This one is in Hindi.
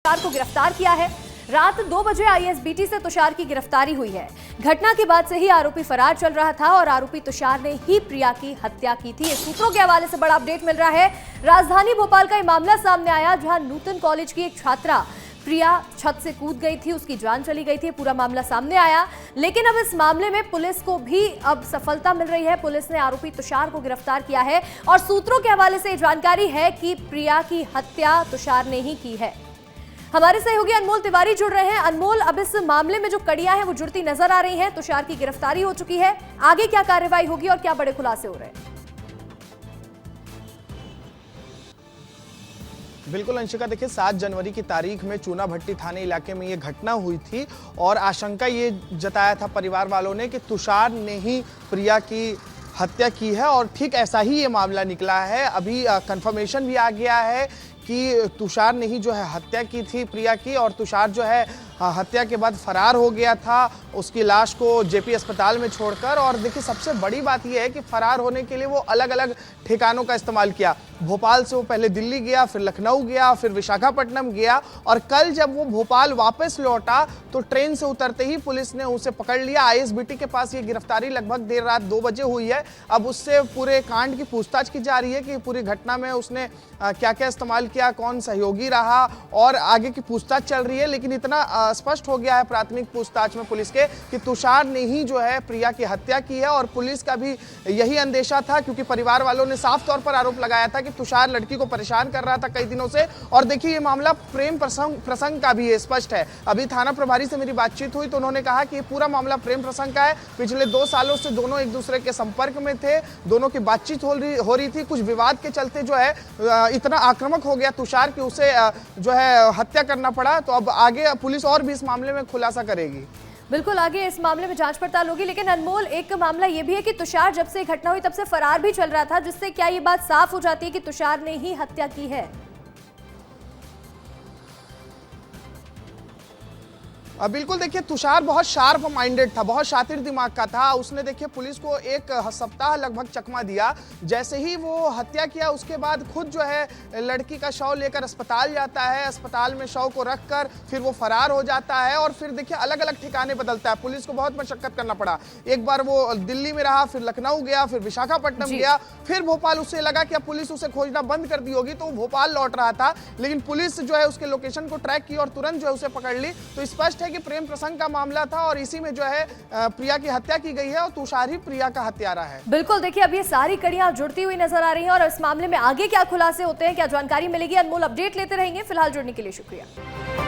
तुषार को गिरफ्तार किया है। रात 2 बजे आईएसबीटी से तुषार की गिरफ्तारी हुई है। घटना के बाद से ही आरोपी फरार चल रहा था और आरोपी तुषार ने ही प्रिया की हत्या की थी। सूत्रों के हवाले से बड़ा अपडेट मिल रहा है। राजधानी भोपाल का यह मामला सामने आया, जहां नूतन कॉलेज की एक छात्रा प्रिया छत से कूद गई थी, उसकी जान चली गई थी। पूरा मामला सामने आया, लेकिन अब इस मामले में पुलिस को भी अब सफलता मिल रही है। पुलिस ने आरोपी तुषार को गिरफ्तार किया है और सूत्रों के हवाले से जानकारी है कि प्रिया की हत्या तुषार ने ही की है। हमारे सहयोगी अनमोल तिवारी जुड़ रहे हैं। अनमोल, अब इस मामले में जो कड़ियां हैं वो जुड़ती नजर आ रही हैं। तुषार की गिरफ्तारी हो चुकी है, आगे क्या कार्रवाई होगी और क्या बड़े खुलासे हो रहे हैं? बिल्कुल अंशिका, देखिए 7 जनवरी की तारीख में चूना भट्टी थाने इलाके में ये घटना हुई थी और आशंका ये जताया था परिवार वालों ने कि तुषार ने ही प्रिया की हत्या की है और ठीक ऐसा ही ये मामला निकला है। अभी कंफर्मेशन भी आ गया है कि तुषार ने ही जो है हत्या की थी प्रिया की, और तुषार जो है हत्या के बाद फरार हो गया था उसकी लाश को जेपी अस्पताल में छोड़कर। और देखिए सबसे बड़ी बात यह है कि फरार होने के लिए वो अलग अलग ठिकानों का इस्तेमाल किया। भोपाल से वो पहले दिल्ली गया, फिर लखनऊ गया, फिर विशाखापट्टनम गया और कल जब वो भोपाल वापस लौटा तो ट्रेन से उतरते ही पुलिस ने उसे पकड़ लिया। आईएसबीटी के पास ये गिरफ्तारी लगभग देर रात 2 बजे हुई है। अब उससे पूरे कांड की पूछताछ की जा रही है कि पूरी घटना में उसने क्या क्या इस्तेमाल किया, कौन सहयोगी रहा, और आगे की पूछताछ चल रही है। लेकिन इतना स्पष्ट हो गया है प्राथमिक पूछताछ में पुलिस के कि तुषार ने ही जो है प्रिया की हत्या की है। और पुलिस का भी यही अंदेशा था, क्योंकि परिवार वालों ने साफ तौर पर आरोप लगाया था कि तुषार लड़की को परेशान कर रहा था कई दिनों से। और देखिए ये मामला प्रेम प्रसंग का भी है, स्पष्ट है। अभी थाना प्रभारी से मेरी बातचीत हुई तो उन्होंने कहा कि ये पूरा मामला प्रेम प्रसंग का है। पिछले 2 सालों से दोनों एक दूसरे के संपर्क में थे, दोनों की बातचीत हो रही थी। कुछ विवाद के चलते जो है इतना आक्रामक हो गया तुषार कि उसे जो है हत्या करना पड़ा। तो अब आगे पुलिस और भी इस मामले में खुलासा करेगी। बिल्कुल, आगे इस मामले में जांच पड़ताल होगी। लेकिन अनमोल, एक मामला यह भी है कि तुषार जब से घटना हुई तब से फरार भी चल रहा था, जिससे क्या ये बात साफ हो जाती है कि तुषार ने ही हत्या की है? बिल्कुल, देखिए तुषार बहुत शार्प माइंडेड था, बहुत शातिर दिमाग का था। उसने देखिए पुलिस को 1 सप्ताह लगभग चकमा दिया। जैसे ही वो हत्या किया उसके बाद खुद जो है लड़की का शव लेकर अस्पताल जाता है, अस्पताल में शव को रखकर फिर वो फरार हो जाता है और फिर देखिए अलग अलग ठिकाने बदलता है। पुलिस को बहुत मशक्कत करना पड़ा। एक बार वो दिल्ली में रहा, फिर लखनऊ गया, फिर विशाखापट्टनम गया, फिर भोपाल। उससे लगा कि अब पुलिस उसे खोजना बंद कर दी होगी तो वो भोपाल लौट रहा था, लेकिन पुलिस जो है उसके लोकेशन को ट्रैक की और तुरंत जो है उसे पकड़ ली। तो स्पष्ट है कि प्रेम प्रसंग का मामला था और इसी में जो है प्रिया की हत्या की गई है और तुषार ही प्रिया का हत्यारा है। बिल्कुल, देखिए अब ये सारी कड़ियां जुड़ती हुई नजर आ रही हैं और इस मामले में आगे क्या खुलासे होते हैं, क्या जानकारी मिलेगी, अनमोल अपडेट लेते रहेंगे। फिलहाल जुड़ने के लिए शुक्रिया।